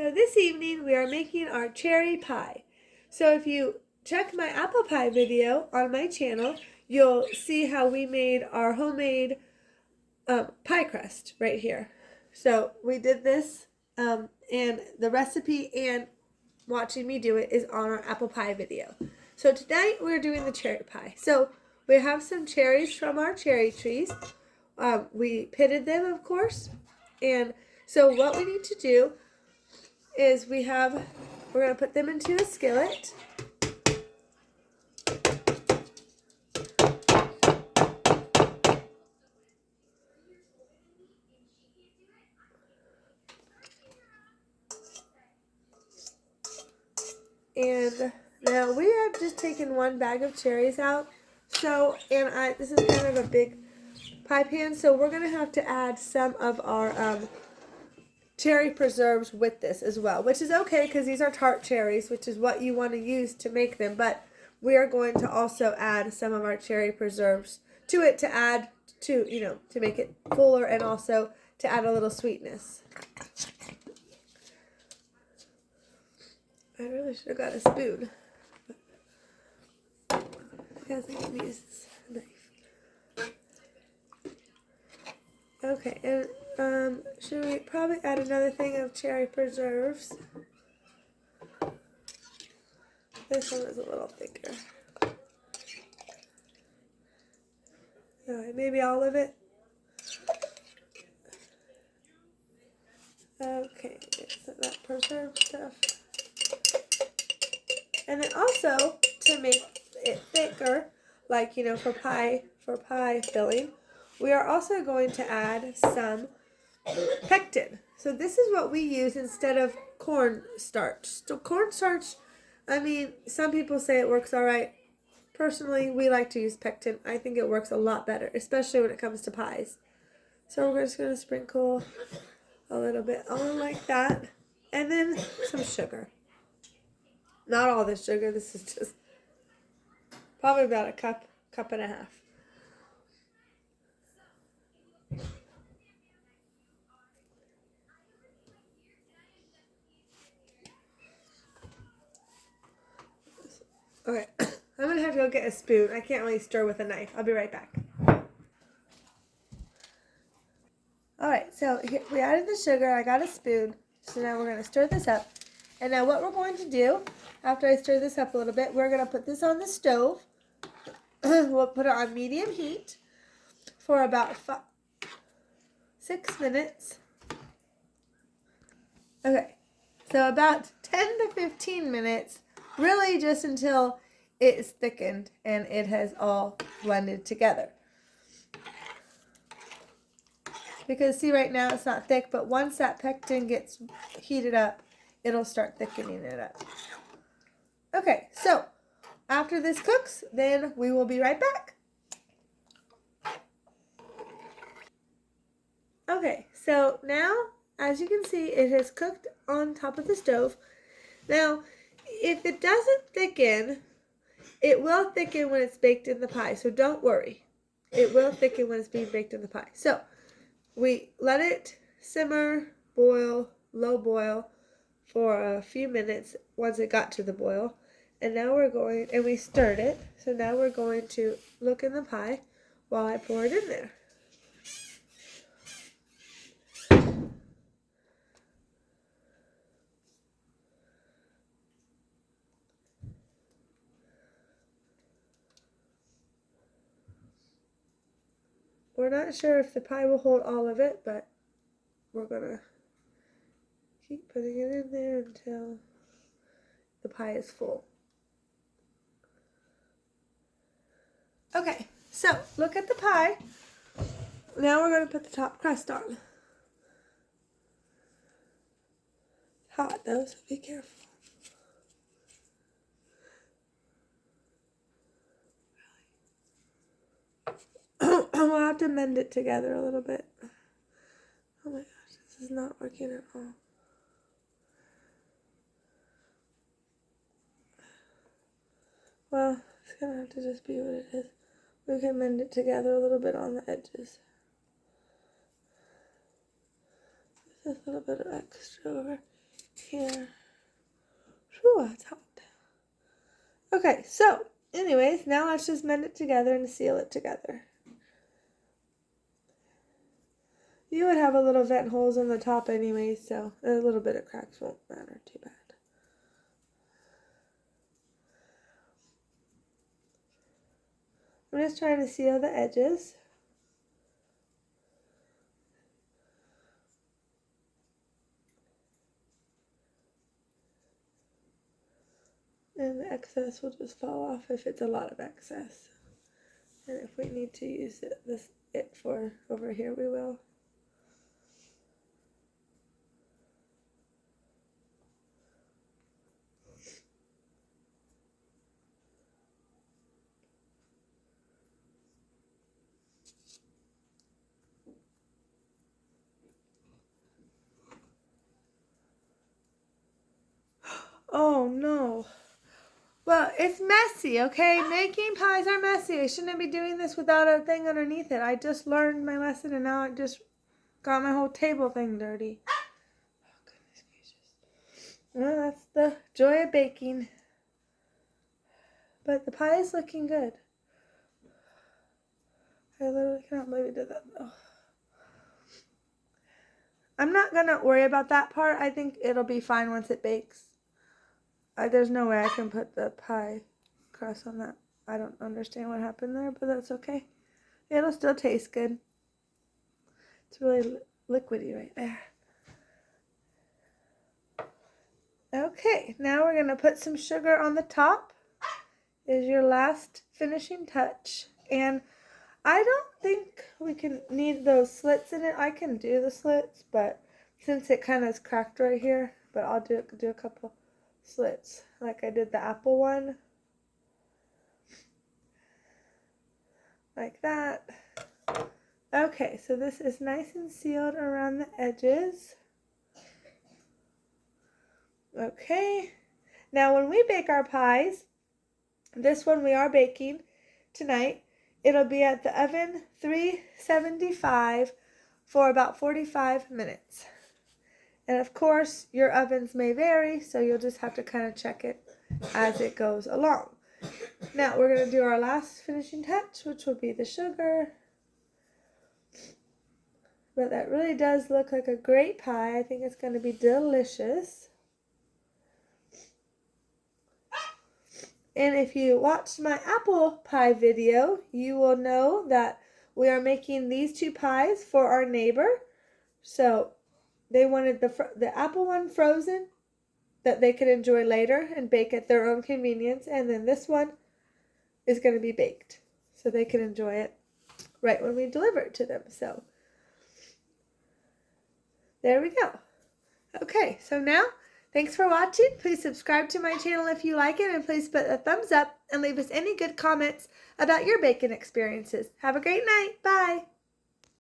So this evening we are making our cherry pie. So if you check my apple pie video on my channel, you'll see how we made our homemade pie crust right here. So we did this and the recipe and watching me do it is on our apple pie video. So tonight we're doing the cherry pie. So we have some cherries from our cherry trees. We pitted them, of course. And so what we need to do is we're going to put them into a skillet. And now we have just taken one bag of cherries out. So, this is kind of a big pie pan, so we're going to have to add some of our cherry preserves with this as well, which is okay because these are tart cherries, which is what you want to use to make them, but we are going to also add some of our cherry preserves to it to add to, to make it fuller and also to add a little sweetness. I really should have got a spoon. Because I can use this knife. Okay, and should we probably add another thing of cherry preserves? This one is a little thicker. Alright, maybe all of it. Okay, so that preserved stuff. And then also, to make it thicker, like, for pie filling, we are also going to add some pectin. So this is what we use instead of cornstarch. So cornstarch, some people say it works all right. Personally, we like to use pectin. I think it works a lot better, especially when it comes to pies. So we're just going to sprinkle a little bit on like that. And then some sugar. Not all the sugar. This is just probably about a cup and a half. Okay, I'm going to have to go get a spoon. I can't really stir with a knife. I'll be right back. Alright, so here, we added the sugar. I got a spoon. So now we're going to stir this up. And now what we're going to do, after I stir this up a little bit, we're going to put this on the stove. We'll put it on medium heat for about 6 minutes. Okay, so about 10 to 15 minutes, really just until it is thickened and it has all blended together. Because see, right now it's not thick, but once that pectin gets heated up, it'll start thickening it up. Okay, so after this cooks, then we will be right back. Okay, so now, as you can see, it has cooked on top of the stove. Now, if it doesn't thicken, it will thicken when it's baked in the pie, so don't worry. It will thicken when it's being baked in the pie. So, we let it simmer, boil, low boil, for a few minutes once it got to the boil. And now we stirred it. So now we're going to look in the pie while I pour it in there. We're not sure if the pie will hold all of it, but we're going to keep putting it in there until the pie is full. Okay, so look at the pie. Now we're going to put the top crust on. Hot though, so be careful. We'll have to mend it together a little bit. Oh my gosh, this is not working at all. Well, it's going to have to just be what it is. We can mend it together a little bit on the edges. Just a little bit of extra over here. Whew, it's hot. Okay, so anyways, now let's just mend it together and seal it together. You would have a little vent holes in the top anyway, so a little bit of cracks won't matter too bad. I'm just trying to seal the edges. And the excess will just fall off if it's a lot of excess. And if we need to use it for over here, we will. Oh no. Well, it's messy, okay? Making pies are messy. I shouldn't be doing this without a thing underneath it. I just learned my lesson and now I just got my whole table thing dirty. Oh, goodness gracious. Well, that's the joy of baking. But the pie is looking good. I literally cannot believe we did that though. I'm not going to worry about that part. I think it'll be fine once it bakes. There's no way I can put the pie crust on that. I don't understand what happened there, but that's okay. It'll still taste good. It's really liquidy right there. Okay, now we're going to put some sugar on the top. Is your last finishing touch. And I don't think we can need those slits in it. I can do the slits, but since it kind of is cracked right here, but I'll do a couple slits like I did the apple one, like that. Okay, so this is nice and sealed around the edges. Okay, now when we bake our pies, this one we are baking tonight, it'll be at the oven 375 for about 45 minutes. And of course, your ovens may vary, so you'll just have to kind of check it as it goes along. Now, we're going to do our last finishing touch, which will be the sugar. But that really does look like a great pie. I think it's going to be delicious. And if you watched my apple pie video, you will know that we are making these two pies for our neighbor. So they wanted the apple one frozen that they could enjoy later and bake at their own convenience. And then this one is going to be baked so they can enjoy it right when we deliver it to them. So there we go. Okay, so now thanks for watching. Please subscribe to my channel if you like it, and please put a thumbs up and leave us any good comments about your baking experiences. Have a great night. Bye.